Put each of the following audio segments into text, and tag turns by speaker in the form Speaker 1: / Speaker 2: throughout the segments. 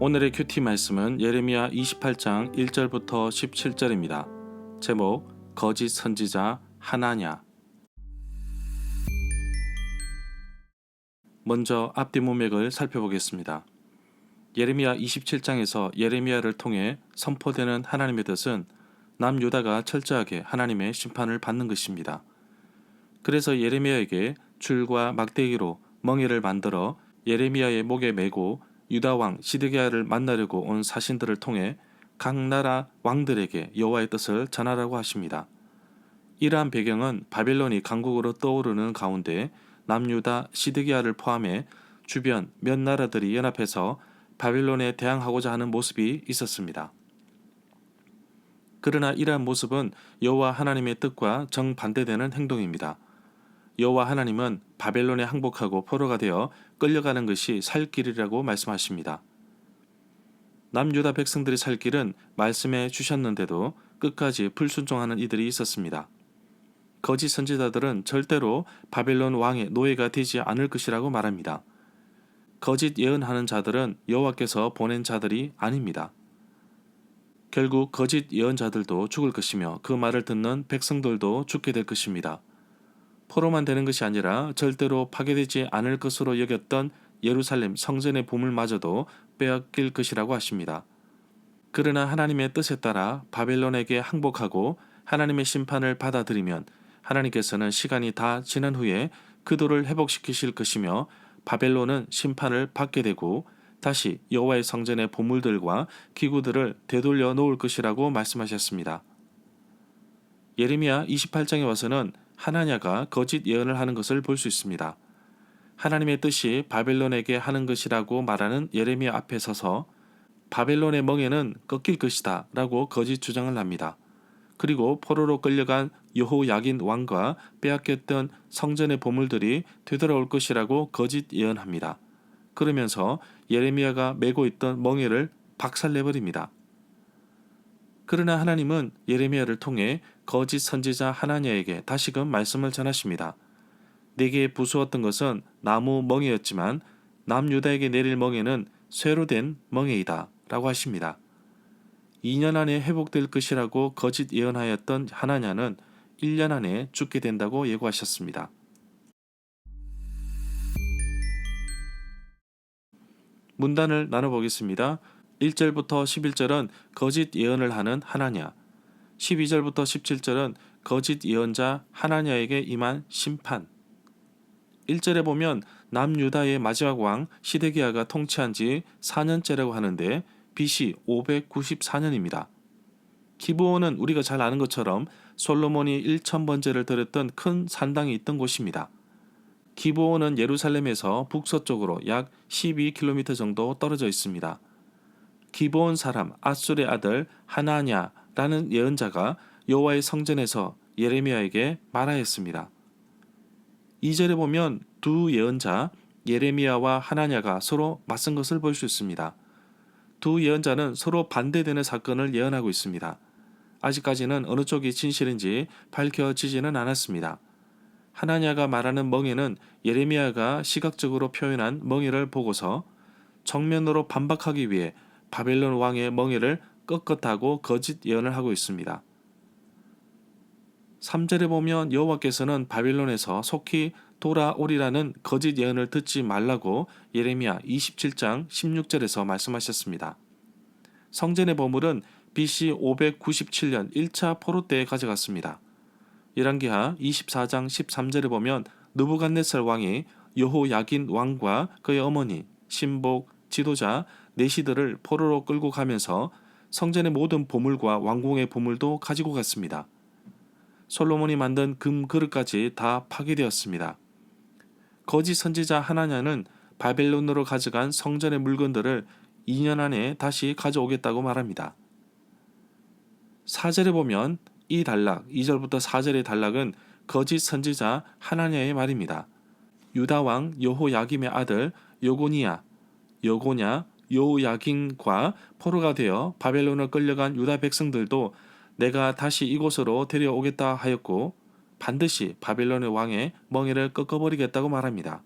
Speaker 1: 오늘의 큐티 말씀은 예레미야 28장 1절부터 17절입니다. 제목 거짓 선지자 하나냐. 먼저 앞뒤 문맥을 살펴보겠습니다. 예레미야 27장에서 예레미야를 통해 선포되는 하나님의 뜻은 남유다가 철저하게 하나님의 심판을 받는 것입니다. 그래서 예레미야에게 줄과 막대기로 멍에를 만들어 예레미야의 목에 메고 유다 왕 시드기야를 만나려고 온 사신들을 통해 각 나라 왕들에게 여호와의 뜻을 전하라고 하십니다. 이러한 배경은 바벨론이 강국으로 떠오르는 가운데 남유다 시드기야를 포함해 주변 몇 나라들이 연합해서 바벨론에 대항하고자 하는 모습이 있었습니다. 그러나 이러한 모습은 여호와 하나님의 뜻과 정반대되는 행동입니다. 여호와 하나님은 바벨론에 항복하고 포로가 되어 끌려가는 것이 살 길이라고 말씀하십니다. 남유다 백성들이 살 길은 말씀해 주셨는데도 끝까지 불순종하는 이들이 있었습니다. 거짓 선지자들은 절대로 바벨론 왕의 노예가 되지 않을 것이라고 말합니다. 거짓 예언하는 자들은 여호와께서 보낸 자들이 아닙니다. 결국 거짓 예언자들도 죽을 것이며 그 말을 듣는 백성들도 죽게 될 것입니다. 포로만 되는 것이 아니라 절대로 파괴되지 않을 것으로 여겼던 예루살렘 성전의 보물마저도 빼앗길 것이라고 하십니다. 그러나 하나님의 뜻에 따라 바벨론에게 항복하고 하나님의 심판을 받아들이면 하나님께서는 시간이 다 지난 후에 그들을 회복시키실 것이며 바벨론은 심판을 받게 되고 다시 여호와의 성전의 보물들과 기구들을 되돌려 놓을 것이라고 말씀하셨습니다. 예레미야 28장에 와서는 하나냐가 거짓 예언을 하는 것을 볼 수 있습니다. 하나님의 뜻이 바벨론에게 하는 것이라고 말하는 예레미야 앞에 서서 바벨론의 멍에는 꺾일 것이다 라고 거짓 주장을 합니다. 그리고 포로로 끌려간 여호야긴 왕과 빼앗겼던 성전의 보물들이 되돌아올 것이라고 거짓 예언합니다. 그러면서 예레미야가 메고 있던 멍에를 박살내버립니다. 그러나 하나님은 예레미야를 통해 거짓 선지자 하나냐에게 다시금 말씀을 전하십니다. 내게 부수었던 것은 나무 멍에였지만 남유다에게 내릴 멍에는 쇠로 된 멍에이다 라고 하십니다. 2년 안에 회복될 것이라고 거짓 예언하였던 하나냐는 1년 안에 죽게 된다고 예고하셨습니다. 문단을 나눠보겠습니다. 1절부터 11절은 거짓 예언을 하는 하나냐, 12절부터 17절은 거짓 예언자 하나냐에게 임한 심판. 1절에 보면 남유다의 마지막 왕 시드기야가 통치한 지 4년째라고 하는데 BC 594년입니다. 기브온은 우리가 잘 아는 것처럼 솔로몬이 1000번제를 드렸던 큰 산당이 있던 곳입니다. 기브온은 예루살렘에서 북서쪽으로 약 12km 정도 떨어져 있습니다. 기브온 사람 아술의 아들 하나냐라는 예언자가 여호와의 성전에서 예레미야에게 말하였습니다. 2절에 보면 두 예언자 예레미야와 하나냐가 서로 맞선 것을 볼 수 있습니다. 두 예언자는 서로 반대되는 사건을 예언하고 있습니다. 아직까지는 어느 쪽이 진실인지 밝혀지지는 않았습니다. 하나냐가 말하는 멍에는 예레미야가 시각적으로 표현한 멍에를 보고서 정면으로 반박하기 위해 바벨론 왕의 멍에를 꺾었다고 거짓 예언을 하고 있습니다. 3절에 보면 여호와께서는 바벨론에서 속히 돌아오리라는 거짓 예언을 듣지 말라고 예레미야 27장 16절에서 말씀하셨습니다. 성전의 보물은 BC 597년 1차 포로 때에 가져갔습니다. 열왕기하 24장 13절에 보면 느부갓네살 왕이 여호야긴 왕과 그의 어머니, 신복, 지도자 내시들을 포로로 끌고 가면서 성전의 모든 보물과 왕궁의 보물도 가지고 갔습니다. 솔로몬이 만든 금 그릇까지 다 파괴되었습니다. 거짓 선지자 하나냐는 바벨론으로 가져간 성전의 물건들을 2년 안에 다시 가져오겠다고 말합니다. 4절에 보면 이 단락, 2절부터 4절의 단락은 거짓 선지자 하나냐의 말입니다. 유다 왕 여호야김의 아들 요고냐, 여호야긴과 포로가 되어 바벨론을 끌려간 유다 백성들도 내가 다시 이곳으로 데려오겠다 하였고 반드시 바벨론의 왕의 멍에를 꺾어버리겠다고 말합니다.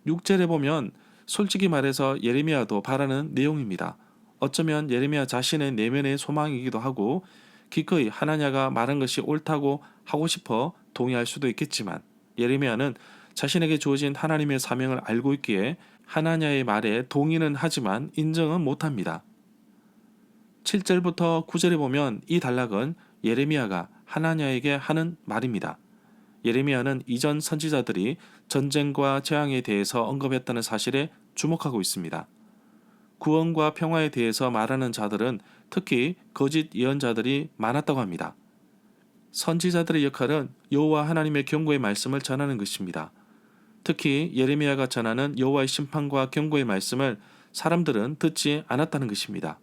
Speaker 1: 6절에 보면 솔직히 말해서 예레미야도 바라는 내용입니다. 어쩌면 예레미야 자신의 내면의 소망이기도 하고 기꺼이 하나냐가 말한 것이 옳다고 하고 싶어 동의할 수도 있겠지만 예레미야는 자신에게 주어진 하나님의 사명을 알고 있기에 하나냐의 말에 동의는 하지만 인정은 못합니다. 7절부터 9절에 보면 이 단락은 예레미야가 하나냐에게 하는 말입니다. 예레미야는 이전 선지자들이 전쟁과 재앙에 대해서 언급했다는 사실에 주목하고 있습니다. 구원과 평화에 대해서 말하는 자들은 특히 거짓 예언자들이 많았다고 합니다. 선지자들의 역할은 여호와 하나님의 경고의 말씀을 전하는 것입니다. 특히 예레미야가 전하는 여호와의 심판과 경고의 말씀을 사람들은 듣지 않았다는 것입니다.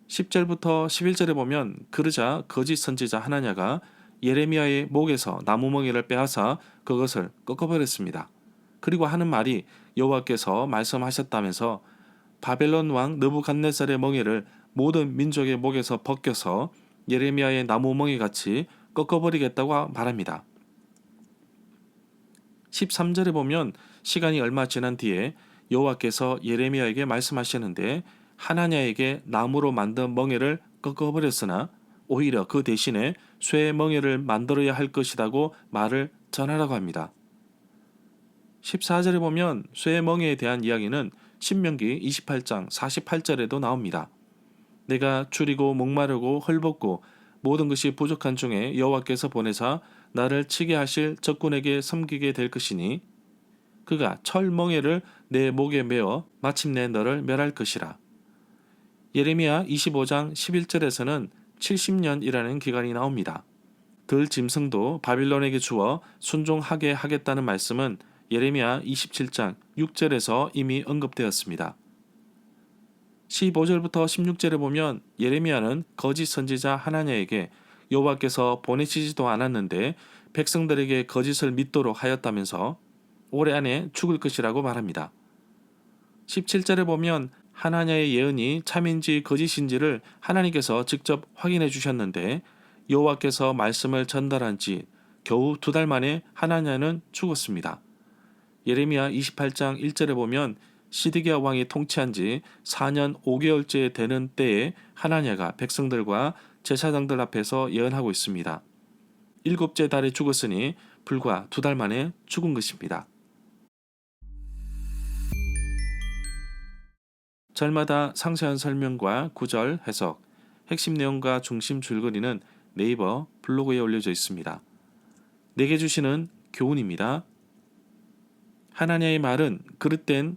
Speaker 1: 10절부터 11절에 보면 그러자 거짓 선지자 하나냐가 예레미야의 목에서 나무멍에를 빼앗아 그것을 꺾어버렸습니다. 그리고 하는 말이 여호와께서 말씀하셨다면서 바벨론 왕 느부갓네살의 멍에를 모든 민족의 목에서 벗겨서 예레미야의 나무멍에 같이 꺾어버리겠다고 말합니다. 13절에 보면 시간이 얼마 지난 뒤에 여호와께서 예레미야에게 말씀하시는데 하나냐에게 나무로 만든 멍에를 꺾어버렸으나 오히려 그 대신에 쇠 멍에를 만들어야 할 것이라고 말을 전하라고 합니다. 14절에 보면 쇠 멍에에 대한 이야기는 신명기 28장 48절에도 나옵니다. 내가 줄이고 목마르고 헐벗고 모든 것이 부족한 중에 여호와께서 보내사 나를 치게 하실 적군에게 섬기게 될 것이니 그가 철 멍에를 내 목에 메어 마침내 너를 멸할 것이라. 예레미야 25장 11절에서는 70년이라는 기간이 나옵니다. 들 짐승도 바빌론에게 주어 순종하게 하겠다는 말씀은 예레미야 27장 6절에서 이미 언급되었습니다. 15절부터 16절에 보면 예레미야는 거짓 선지자 하나냐에게 여호와께서 보내시지도 않았는데 백성들에게 거짓을 믿도록 하였다면서 올해 안에 죽을 것이라고 말합니다. 17절에 보면 하나냐의 예언이 참인지 거짓인지를 하나님께서 직접 확인해 주셨는데 여호와께서 말씀을 전달한 지 겨우 2달 만에 하나냐는 죽었습니다. 예레미야 28장 1절에 보면 시드기야 왕이 통치한 지 4년 5개월째 되는 때에 하나냐가 백성들과 제사장들 앞에서 예언하고 있습니다. 7째 달에 죽었으니 불과 2달 만에 죽은 것입니다. 절마다 상세한 설명과 구절 해석, 핵심 내용과 중심 줄거리는 네이버 블로그에 올려져 있습니다. 내게 주시는 교훈입니다. 하나냐의 말은 그릇된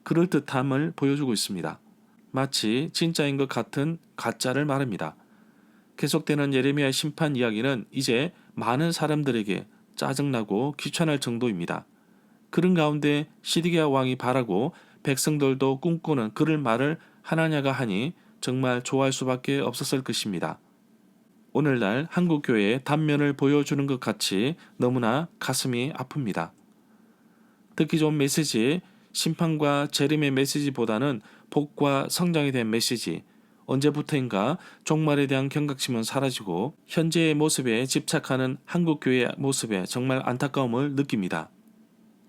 Speaker 1: 그럴듯함을 보여주고 있습니다. 마치 진짜인 것 같은 가짜를 말합니다. 계속되는 예레미야의 심판 이야기는 이제 많은 사람들에게 짜증나고 귀찮을 정도입니다. 그런 가운데 시드기야 왕이 바라고 백성들도 꿈꾸는 그럴 말을 하나냐가 하니 정말 좋아할 수밖에 없었을 것입니다. 오늘날 한국교회의 단면을 보여주는 것 같이 너무나 가슴이 아픕니다. 듣기 좋은 메시지, 심판과 재림의 메시지보다는 복과 성장에 대한 메시지, 언제부터인가 종말에 대한 경각심은 사라지고 현재의 모습에 집착하는 한국교회의 모습에 정말 안타까움을 느낍니다.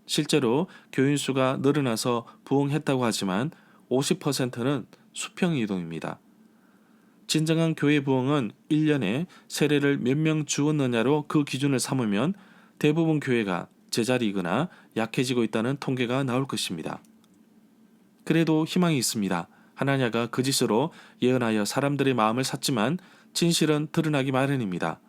Speaker 1: 실제로 교인 수가 늘어나서 부흥했다고 하지만 50%는 수평 이동입니다. 진정한 교회 부흥은 1년에 세례를 몇 명 주었느냐로 그 기준을 삼으면 대부분 교회가 제자리이거나 약해지고 있다는 통계가 나올 것입니다. 그래도 희망이 있습니다. 하나냐가 거짓으로 예언하여 사람들의 마음을 샀지만 진실은 드러나기 마련입니다.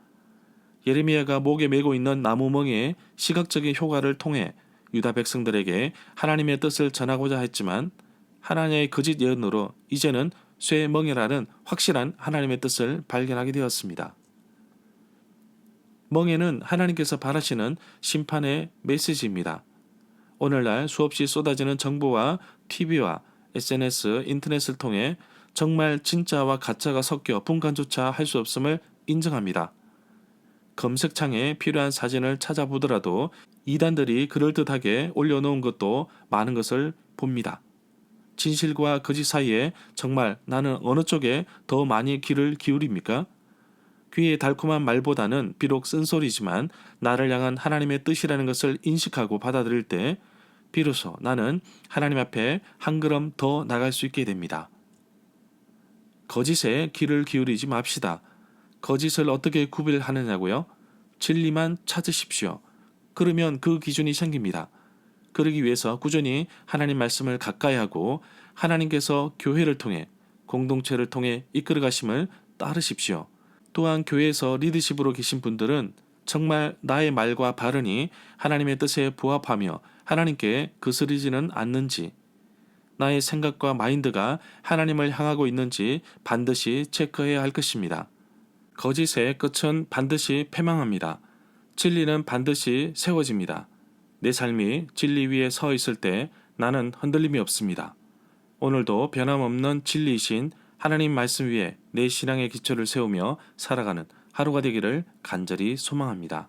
Speaker 1: 예레미야가 목에 메고 있는 나무멍에 시각적인 효과를 통해 유다 백성들에게 하나님의 뜻을 전하고자 했지만 하나냐의 거짓 예언으로 이제는 쇠멍에라는 확실한 하나님의 뜻을 발견하게 되었습니다. 멍에는 하나님께서 바라시는 심판의 메시지입니다. 오늘날 수없이 쏟아지는 정보와 TV와 SNS, 인터넷을 통해 정말 진짜와 가짜가 섞여 분간조차 할 수 없음을 인정합니다. 검색창에 필요한 사진을 찾아보더라도 이단들이 그럴듯하게 올려놓은 것도 많은 것을 봅니다. 진실과 거짓 사이에 정말 나는 어느 쪽에 더 많이 귀를 기울입니까? 귀의 달콤한 말보다는 비록 쓴소리지만 나를 향한 하나님의 뜻이라는 것을 인식하고 받아들일 때 비로소 나는 하나님 앞에 한 걸음 더 나갈 수 있게 됩니다. 거짓에 귀를 기울이지 맙시다. 거짓을 어떻게 구별하느냐고요? 진리만 찾으십시오. 그러면 그 기준이 생깁니다. 그러기 위해서 꾸준히 하나님 말씀을 가까이 하고 하나님께서 교회를 통해 공동체를 통해 이끌어 가심을 따르십시오. 또한 교회에서 리더십으로 계신 분들은 정말 나의 말과 발언이 하나님의 뜻에 부합하며 하나님께 거스르지는 않는지, 나의 생각과 마인드가 하나님을 향하고 있는지 반드시 체크해야 할 것입니다. 거짓의 끝은 반드시 패망합니다. 진리는 반드시 세워집니다. 내 삶이 진리 위에 서 있을 때 나는 흔들림이 없습니다. 오늘도 변함없는 진리이신 하나님 말씀 위에 내 신앙의 기초를 세우며 살아가는 하루가 되기를 간절히 소망합니다.